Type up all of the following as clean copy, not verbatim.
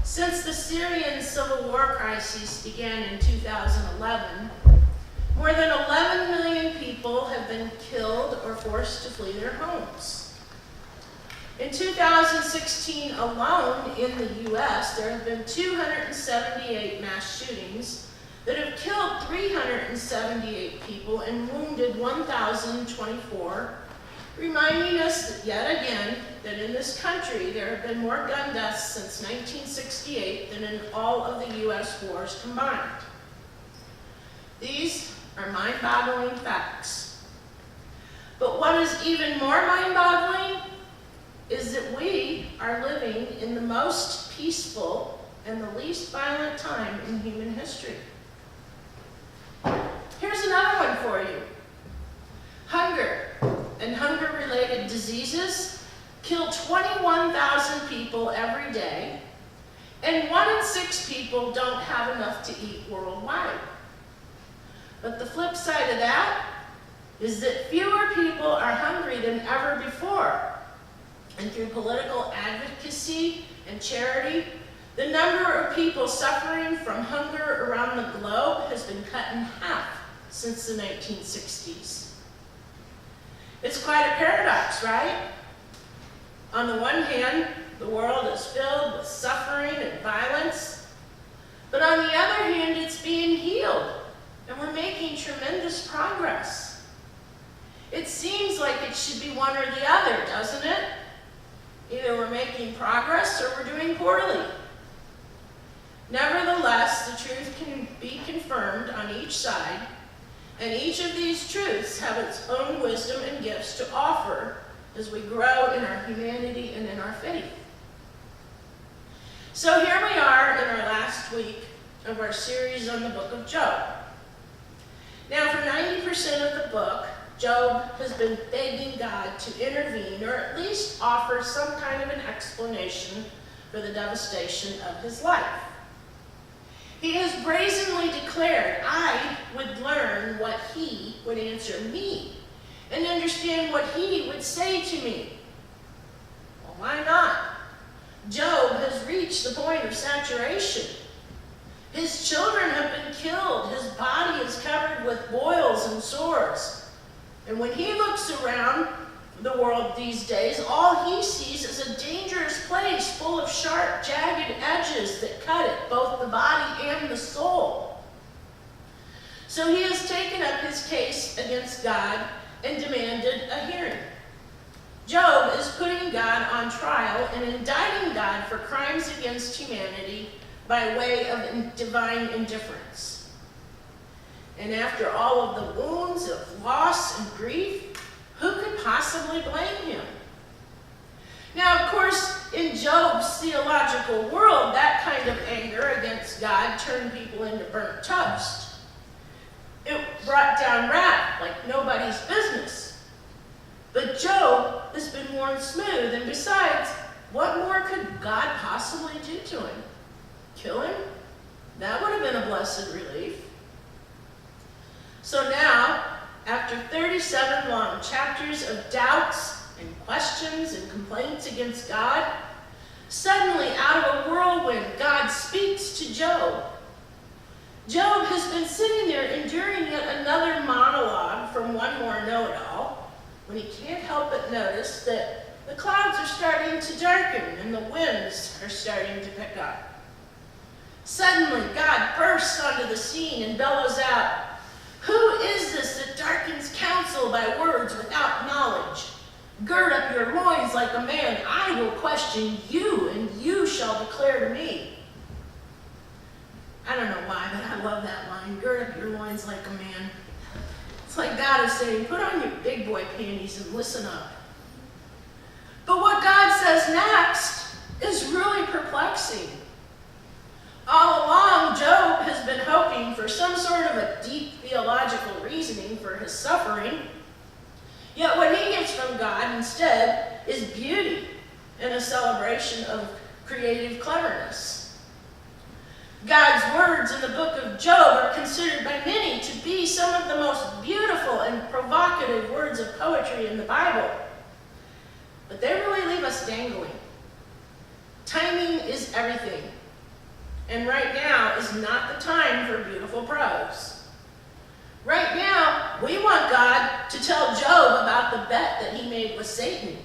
Since the Syrian civil war crisis began in 2011, more than 11 million people have been killed or forced to flee their homes. In 2016 alone in the US, there have been 278 mass shootings that have killed 378 people and wounded 1,024, reminding us that yet again that in this country there have been more gun deaths since 1968 than in all of the US wars combined. These are mind-boggling facts. But what is even more mind-boggling is that we are living in the most peaceful and the least violent time in human history. Here's another one for you. Hunger and hunger-related diseases kill 21,000 people every day, and 1 in 6 people don't have enough to eat worldwide. But the flip side of that is that fewer people are hungry than ever before. And through political advocacy and charity, the number of people suffering from hunger around the globe has been cut in half since the 1960s. It's quite a paradox, right? On the one hand, the world is filled with suffering and violence, but on the other hand, it's being healed, and we're making tremendous progress. It seems like it should be one or the other, doesn't it? Either we're making progress or we're doing poorly. Nevertheless, the truth can be confirmed on each side, and each of these truths have its own wisdom and gifts to offer as we grow in our humanity and in our faith. So here we are in our last week of our series on the book of Job. Now, for 90% of the book, Job has been begging God to intervene or at least offer some kind of an explanation for the devastation of his life. He has brazenly declared, I would learn what he would answer me and understand what he would say to me. Well, why not? Job has reached the point of saturation. His children have been killed. His body is covered with boils and sores. And when he looks around the world these days, all he sees is a dangerous place full of sharp, jagged edges that cut at both the body and the soul. So he has taken up his case against God and demanded a hearing. Job is putting God on trial and indicting God for crimes against humanity by way of divine indifference. And after all of the wounds of loss and grief, who could possibly blame him? Now, of course, in Job's theological world, that kind of anger against God turned people into burnt toast. It brought down wrath like nobody's business. But Job has been worn smooth, and besides, what more could God possibly do to him? Kill him? That would have been a blessed relief. So now, after 37 long chapters of doubts and questions and complaints against God, suddenly out of a whirlwind, God speaks to Job. Job has been sitting there enduring yet another monologue from one more know-it-all when he can't help but notice that the clouds are starting to darken and the winds are starting to pick up. Suddenly, God bursts onto the scene and bellows out, "Who is this that darkens counsel by words without knowledge? Gird up your loins like a man. I will question you, and you shall declare to me." I don't know why, but I love that line. Gird up your loins like a man. It's like God is saying, put on your big boy panties and listen up. But what God says next is really perplexing. All along, Job has been hoping for some sort of a deep theological reasoning for his suffering. Yet what he gets from God instead is beauty and a celebration of creative cleverness. God's words in the book of Job are considered by many to be some of the most beautiful and provocative words of poetry in the Bible. But they really leave us dangling. Timing is everything. And right now is not the time for beautiful prose. Right now, we want God to tell Job about the bet that he made with Satan.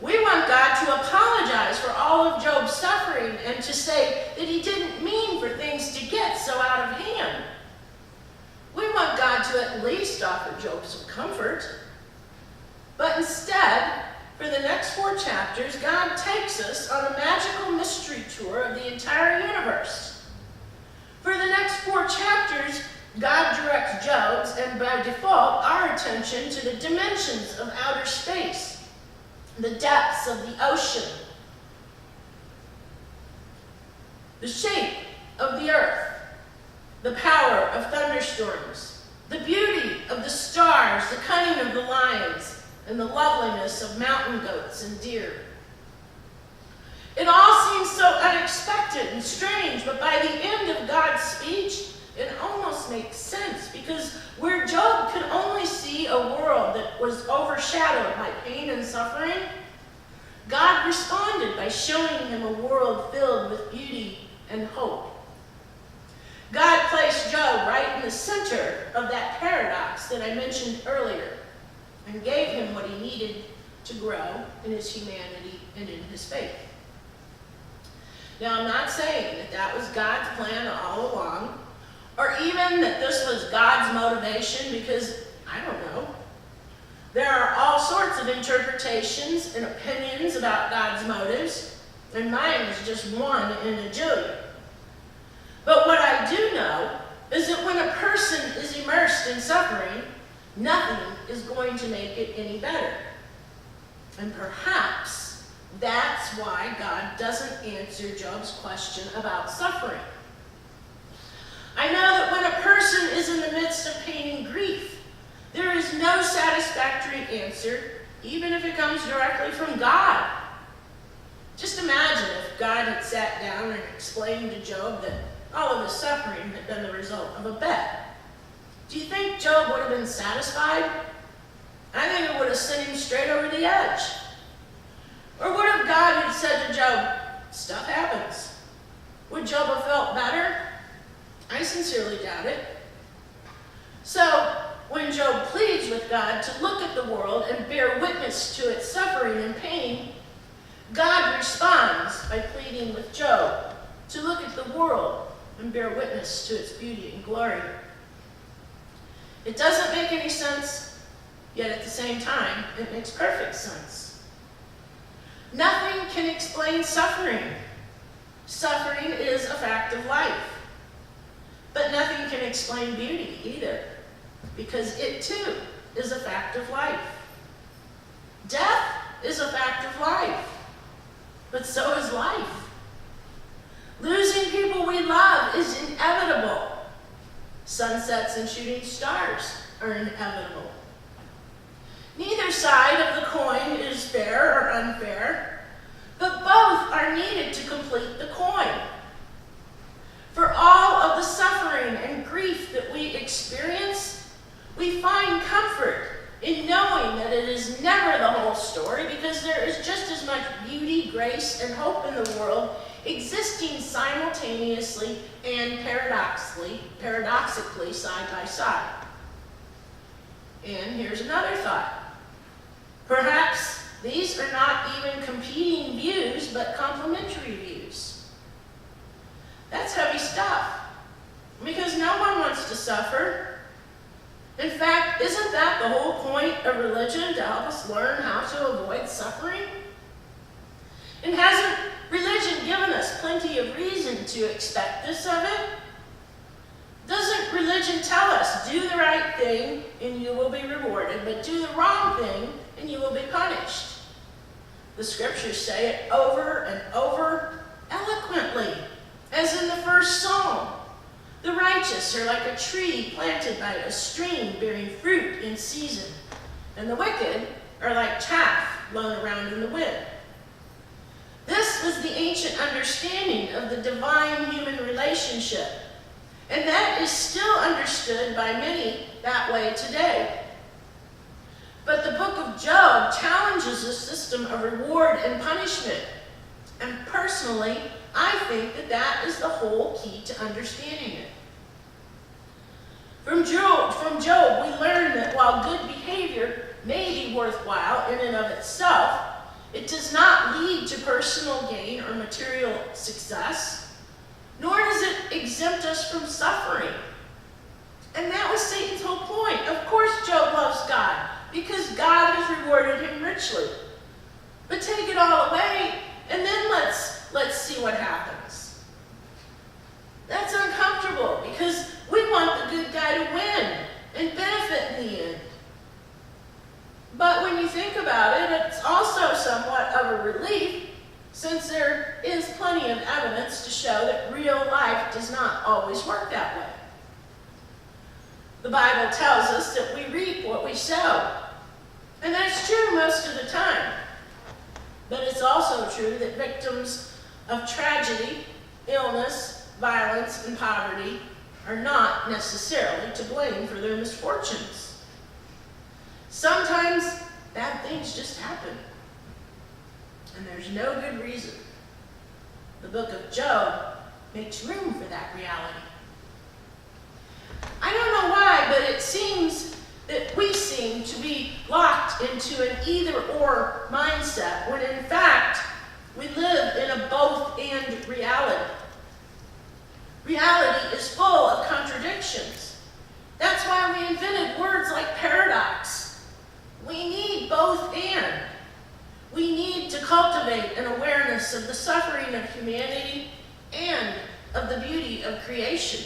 We want God to apologize for all of Job's suffering and to say that he didn't mean for things to get so out of hand. We want God to at least offer Job some comfort. But instead, for the next 4 chapters, God takes us on a magical mystery tour of the entire universe. For the next 4 chapters, God directs Job's, and by default, our attention to the dimensions of outer space, the depths of the ocean, the shape of the earth, the power of thunderstorms, the beauty of the stars, the cunning of the lions, and the loveliness of mountain goats and deer. It all seems so unexpected and strange, but by the end of God's speech, it almost makes sense, because where Job could only see a world that was overshadowed by pain and suffering, God responded by showing him a world filled with beauty and hope. God placed Job right in the center of that paradox that I mentioned earlier and gave him what he needed to grow in his humanity and in his faith. Now, I'm not saying that that was God's plan all along, or even that this was God's motivation, because I don't know. There are all sorts of interpretations and opinions about God's motives, and mine is just one in a jillion. But what I do know is that when a person is immersed in suffering, nothing is going to make it any better. And perhaps that's why God doesn't answer Job's question about suffering. I know that when a person is in the midst of pain and grief, there is no satisfactory answer, even if it comes directly from God. Just imagine if God had sat down and explained to Job that all of his suffering had been the result of a bet. Do you think Job would have been satisfied? I think it would have sent him straight over the edge. Or what if God had said to Job, stuff happens? Would Job have felt better? I sincerely doubt it. So, when Job pleads with God to look at the world and bear witness to its suffering and pain, God responds by pleading with Job to look at the world and bear witness to its beauty and glory. It doesn't make any sense, yet at the same time, it makes perfect sense. Nothing can explain suffering. Suffering is a fact of life. But nothing can explain beauty either, because it too is a fact of life. Death is a fact of life, but so is life. Losing people we love is inevitable. Sunsets and shooting stars are inevitable. Neither side of the coin is fair or unfair, but both are needed to complete the coin. For all of the suffering and grief that we experience, we find comfort in knowing that it is never the whole story, because there is just as much beauty, grace, and hope in the world existing simultaneously and paradoxically side by side. And here's another thought. Perhaps these are not even competing views, but complementary views. That's heavy stuff, because no one wants to suffer. In fact, isn't that the whole point of religion, to help us learn how to avoid suffering? And hasn't religion given us plenty of reason to expect this of it? Doesn't religion tell us, do the right thing and you will be rewarded, but do the wrong thing and you will be punished? The scriptures say it over and over eloquently, as in the first Psalm. The righteous are like a tree planted by a stream bearing fruit in season, and the wicked are like chaff blown around in the wind. This was the ancient understanding of the divine-human relationship, and that is still understood by many that way today. But the book of Job challenges the system of reward and punishment, and personally, I think that that is the whole key to understanding it. From Job, we learn that while good behavior may be worthwhile in and of itself, it does not lead to personal gain or material success, nor does it exempt us from suffering. And that was Satan's whole point. Of course Job loves God, because God has rewarded him richly. But take it all away, and then let's see what happens. That's uncomfortable, because we want the good guy to win and benefit in the end. But when you think about it, it's also somewhat of a relief, since there is plenty of evidence to show that real life does not always work that way. The Bible tells us that we reap what we sow. And that's true most of the time. But it's also true that victims of tragedy, illness, violence, and poverty are not necessarily to blame for their misfortunes. Sometimes bad things just happen. And there's no good reason. The book of Job makes room for that reality. I don't know why, but it seems that we seem to be locked into an either-or mindset, when in fact, we live in a both-and reality. Reality is full of contradictions. That's why we invented words like paradox. We need both and. We need to cultivate an awareness of the suffering of humanity and of the beauty of creation.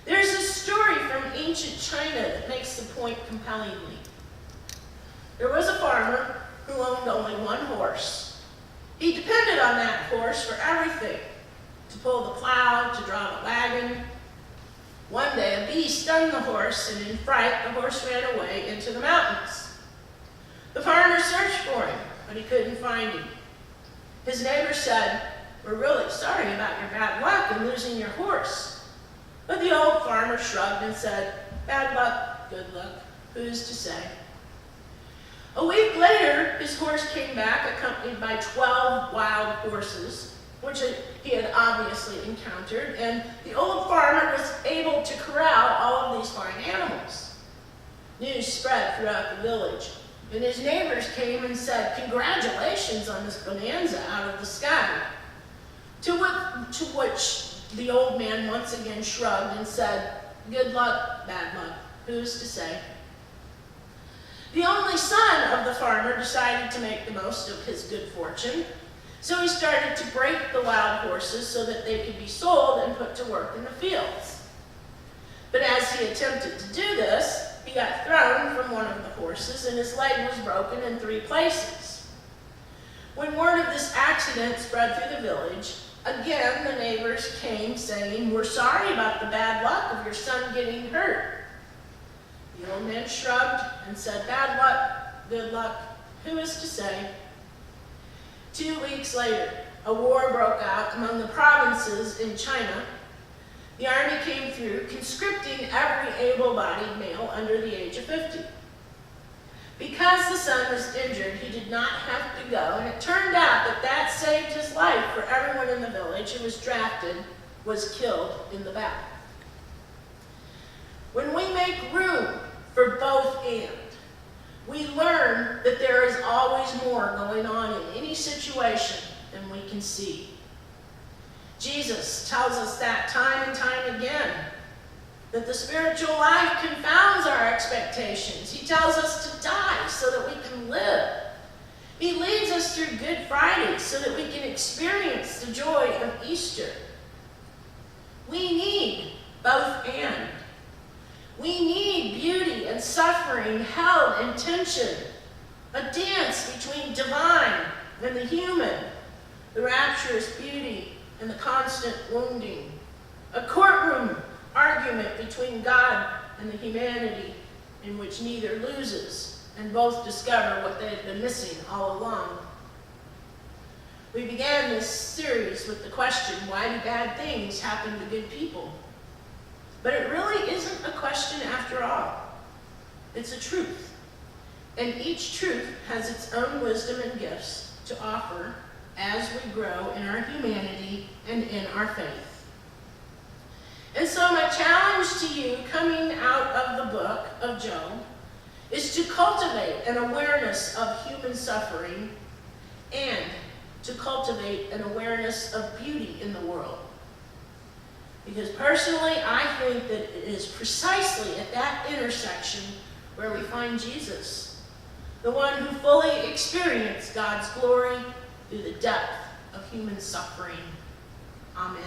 There's a story from ancient China that makes the point compellingly. There was a farmer who owned only one horse. He depended on that horse for everything, to pull the plow, to draw the wagon. One day a bee stung the horse, and in fright the horse ran away into the mountains. The farmer searched for him, but he couldn't find him. His neighbor said, "We're really sorry about your bad luck in losing your horse." But the old farmer shrugged and said, "Bad luck, good luck, who's to say?" A week later, his horse came back accompanied by 12 wild horses, which he had obviously encountered, and the old farmer was able to corral all of these fine animals. News spread throughout the village, and his neighbors came and said, "Congratulations on this bonanza out of the sky." To which the old man once again shrugged and said, "Good luck, bad luck, who's to say?" The only son of the farmer decided to make the most of his good fortune, so he started to break the wild horses so that they could be sold and put to work in the fields. But as he attempted to do this, he got thrown from one of the horses and his leg was broken in 3 places. When word of this accident spread through the village, again the neighbors came saying, "We're sorry about the bad luck of your son getting hurt." The old man shrugged and said, "Bad luck, good luck, who is to say?" 2 weeks later, a war broke out among the provinces in China. The army came through, conscripting every able-bodied male under the age of 50. Because the son was injured, he did not have to go, and it turned out that that saved his life, for everyone in the village who was drafted was killed in the battle. When we make room for both and, we learn that there is always more going on in any situation than we can see. Jesus tells us that time and time again, that the spiritual life confounds our expectations. He tells us to die so that we can live. He leads us through Good Friday so that we can experience the joy of Easter. We need both and. We need beauty and suffering held in tension, a dance between divine and the human, the rapturous beauty and the constant wounding, a courtroom argument between God and the humanity in which neither loses and both discover what they have been missing all along. We began this series with the question, why do bad things happen to good people? But it really isn't a question after all. It's a truth. And each truth has its own wisdom and gifts to offer as we grow in our humanity and in our faith. And so my challenge to you coming out of the book of Job is to cultivate an awareness of human suffering and to cultivate an awareness of beauty in the world. Because personally, I think that it is precisely at that intersection where we find Jesus, the one who fully experienced God's glory through the depth of human suffering. Amen.